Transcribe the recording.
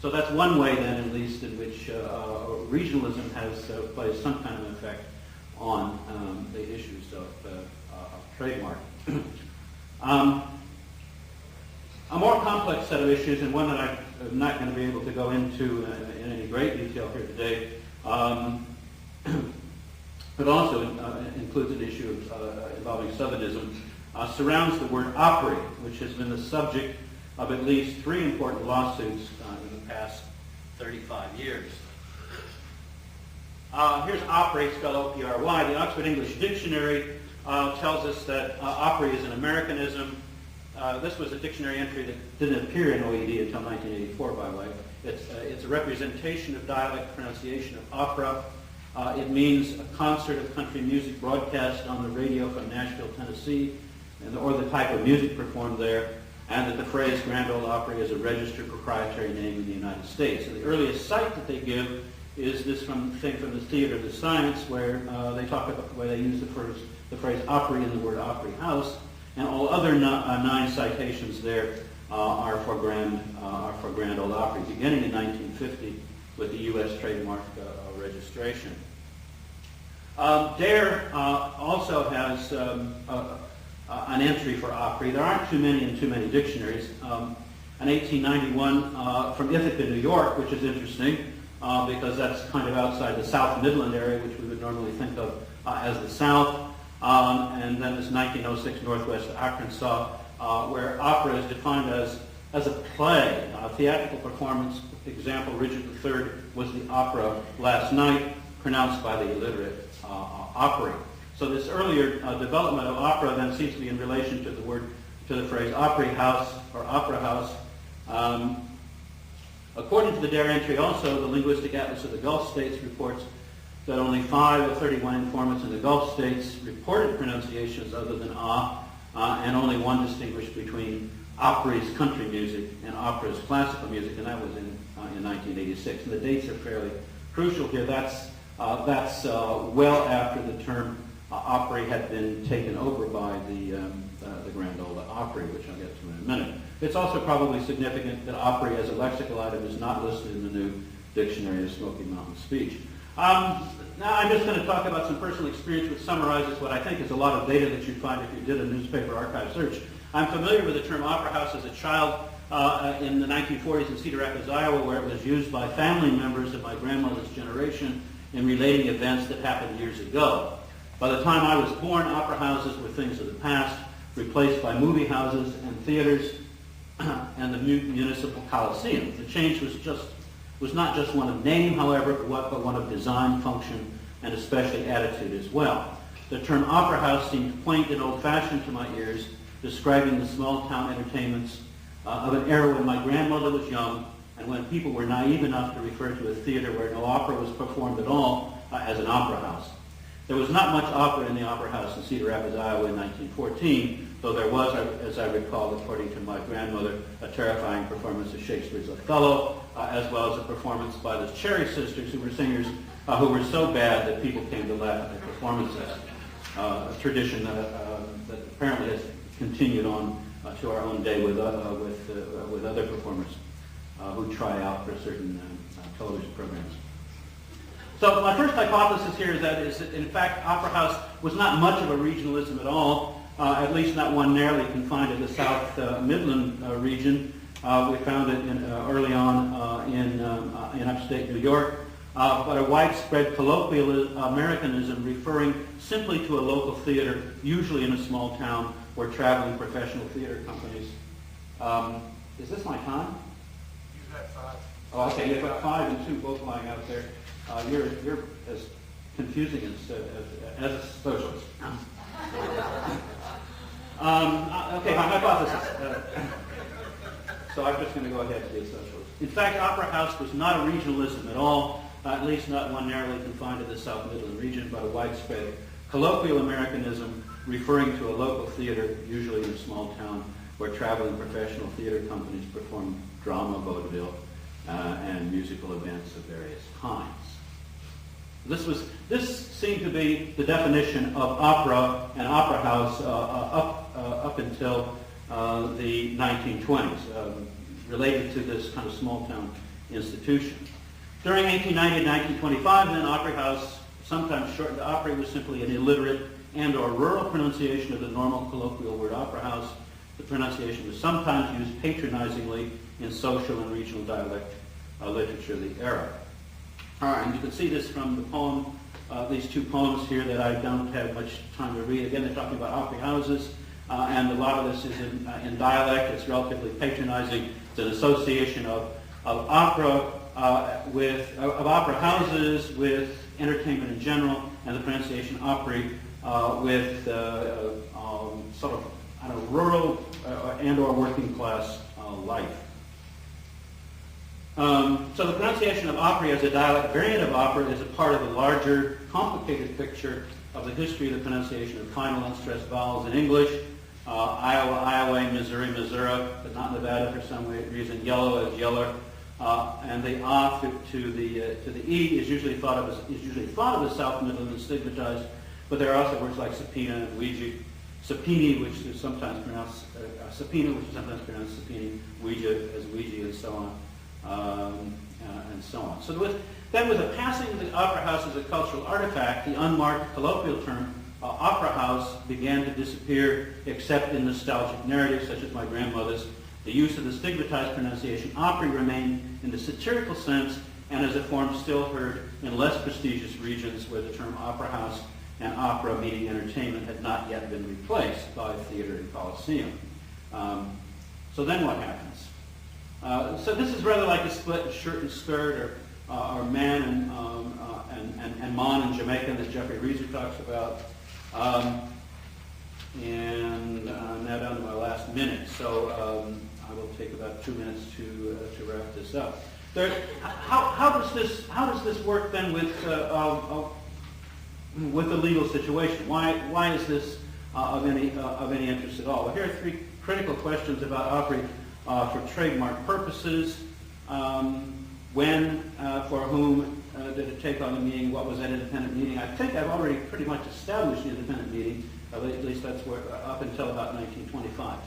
So that's one way then, at least, in which regionalism has plays some kind of effect on the issues of trademark. A more complex set of issues, and one that I'm not going to be able to go into in any great detail here today, but also includes an issue involving Southernism, surrounds the word opry, which has been the subject of at least 3 important lawsuits in the past 35 years. Here's opry, spelled O-P-R-Y. The Oxford English Dictionary tells us that opry is an Americanism. This was a dictionary entry that didn't appear in OED until 1984, by the way. It's a representation of dialect pronunciation of opera. It means a concert of country music broadcast on the radio from Nashville, Tennessee, or the type of music performed there, and that the phrase Grand Ole Opry is a registered proprietary name in the United States. And the earliest cite that they give is this thing from the Theater of the Science, where they talk about where they use the phrase Opry in the word Opry House, and all other 9 citations there are for Grand Ole Opry, beginning in 1950 with the U.S. trademark registration. Dare also has an entry for Opry. There aren't too many in too many dictionaries. An 1891 from Ithaca, New York, which is interesting because that's kind of outside the South Midland area, which we would normally think of as the South. And then this 1906 Northwest Arkansas, where opera is defined as a play, a theatrical performance. Example, Richard III was the opera last night, pronounced by the illiterate Opry. So this earlier development of opera then seems to be in relation to the phrase Opry House or Opera House. According to the Dare entry, also the Linguistic Atlas of the Gulf States reports that only 5 of 31 informants in the Gulf States reported pronunciations other than and only 1 distinguished between Opry's country music and opera's classical music, and that was in 1986. And the dates are fairly crucial here. That's well after the term Opry had been taken over by the Grand Ole Opry, which I'll get to in a minute. It's also probably significant that Opry as a lexical item is not listed in the new Dictionary of Smoky Mountain Speech. Now I'm just going to talk about some personal experience which summarizes what I think is a lot of data that you'd find if you did a newspaper archive search. I'm familiar with the term opera house as a child in the 1940s in Cedar Rapids, Iowa, where it was used by family members of my grandmother's generation in relating events that happened years ago. By the time I was born, opera houses were things of the past, replaced by movie houses and theaters and the municipal coliseum. The change was not just one of name, however, but one of design, function, and especially attitude as well. The term opera house seemed quaint and old-fashioned to my ears, describing the small-town entertainments of an era when my grandmother was young and when people were naive enough to refer to a theater where no opera was performed at all as an opera house. There was not much opera in the Opera House in Cedar Rapids, Iowa in 1914, though there was, as I recall, according to my grandmother, a terrifying performance of Shakespeare's Othello, as well as a performance by the Cherry Sisters, who were singers who were so bad that people came to laugh at their performances. A tradition that apparently has continued on to our own day with other performers who try out for certain television programs. So my first hypothesis here is that in fact, Opera House was not much of a regionalism at all, at least not one narrowly confined to the South Midland region. We found it early on in upstate New York, but a widespread colloquial Americanism referring simply to a local theater, usually in a small town where traveling professional theater companies. Is this my time? You've had 5. Oh, okay, you've got 5 and 2 both lying out there. You're as confusing as a socialist. Okay, my hypothesis. So I'm just going to go ahead and be a socialist. In fact, Opera House was not a regionalism at all, at least not one narrowly confined to the South Midland region, but a widespread colloquial Americanism referring to a local theater, usually in a small town, where traveling professional theater companies perform drama, vaudeville, and musical events of various kinds. This seemed to be the definition of opera and opera house up until the 1920s, related to this kind of small town institution. During 1890 and 1925, then, Opry House, sometimes shortened to Opry, was simply an illiterate and or rural pronunciation of the normal colloquial word opera house. The pronunciation was sometimes used patronizingly in social and regional dialect literature of the era. All right, and you can see this from the poem, these two poems here that I don't have much time to read. Again, they're talking about Opry houses, and a lot of this is in dialect. It's relatively patronizing. It's an association of opera of opera houses with entertainment in general, and the pronunciation Opry with sort of rural and or working class life. So the pronunciation of Opry as a dialect variant of opera is a part of a larger, complicated picture of the history of the pronunciation of final unstressed vowels in English. Iowa, Iowa, Missouri, Missouri, but not Nevada for some reason. Yellow as yeller, and the to the e is usually thought of as South Midland and stigmatized. But there are also words like subpoena and Ouija, subpoena, which is sometimes pronounced subpoena, which is sometimes pronounced subpoena, Ouija as Ouija, and so on, and so on. So then with the passing of the opera house as a cultural artifact, the unmarked colloquial term opera house began to disappear, except in nostalgic narratives such as my grandmother's. The use of the stigmatized pronunciation Opry remained in the satirical sense and as a form still heard in less prestigious regions where the term opera house and opera, meaning entertainment, had not yet been replaced by theater and coliseum. So then what happens? So this is rather like a split in shirt and skirt, or man and mon in Jamaica that Jeffrey Reeser talks about. And now down to my last minute, so I will take about 2 minutes to wrap this up. How does this work then with the legal situation? Why is this of any interest at all? Well, here are three critical questions about Opry for trademark purposes. When, for whom did it take on the meaning? What was that independent meaning? I think I've already pretty much established the independent meaning. At least that's where up until about 1925.